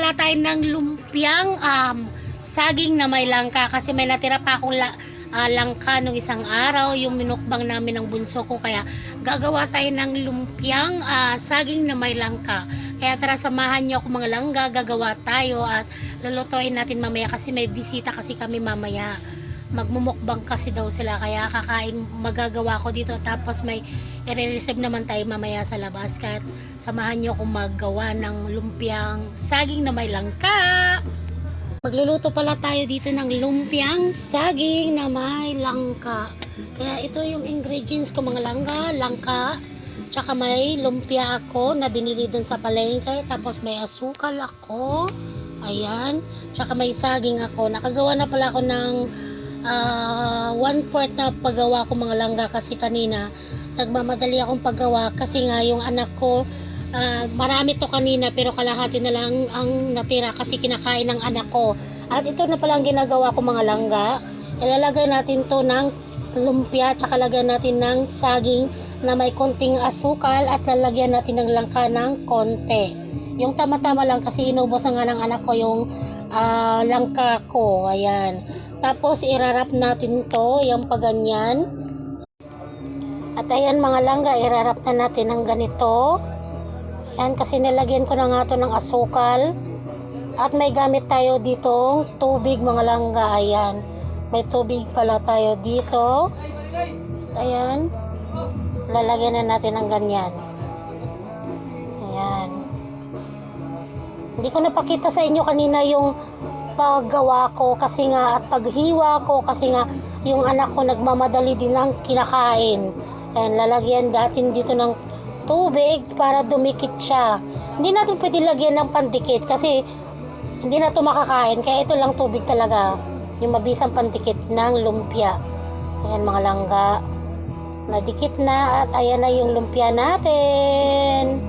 pala tayo ng lumpiang saging na may langka kasi may natira pa akong langka nung isang araw, yung minukbang namin ng bunso ko, kaya gagawa tayo ng lumpiang saging na may langka. Kaya tara, samahan niyo ako mga langga, gagawa tayo at lulutuin natin mamaya kasi may bisita kasi kami mamaya. Magmumukbang kasi daw sila, kaya magagawa ko dito, tapos may i-reserve naman tayo mamaya sa labas. Kaya samahan nyo akong maggawa ng lumpiang saging na may langka. Magluluto pala tayo dito ng lumpiang saging na may langka. Kaya ito yung ingredients ko mga langka, tsaka may lumpia ako na binili dun sa palengke, tapos may asukal ako, ayan, tsaka may saging ako. Nakagawa na pala ako ng 1/4 na paggawa ko mga langga kasi kanina nagmamadali akong paggawa kasi nga yung anak ko marami to kanina pero kalahati na lang ang natira kasi kinakain ng anak ko. At ito na pala ang ginagawa ko mga langga, ilalagay natin to ng lumpia tsaka lagyan natin ng saging na may konting asukal at lalagyan natin ng langka ng konti, yung tama-tama lang kasi inubos na nga ng anak ko yung langka ko, ayan. Tapos irarap natin to, yung paganyan. At ayan mga langga, irarap na natin ng ganito. Ayan, kasi nilagyan ko na nga to ng asukal. At may gamit tayo ditong tubig mga langga, ayan. May tubig pala tayo dito. At ayan, lalagyan na natin ng ganyan. Ayan. Hindi ko napakita sa inyo kanina yung paggawa ko kasi nga at paghiwa ko kasi nga yung anak ko nagmamadali din ng kinakain. Ayan, lalagyan natin dito ng tubig para dumikit siya. Hindi natin pwede lagyan ng pandikit kasi hindi na ito makakain, kaya ito lang tubig talaga yung mabisang pandikit ng lumpia. Ayan mga langga, nadikit na at ayan na yung lumpia natin.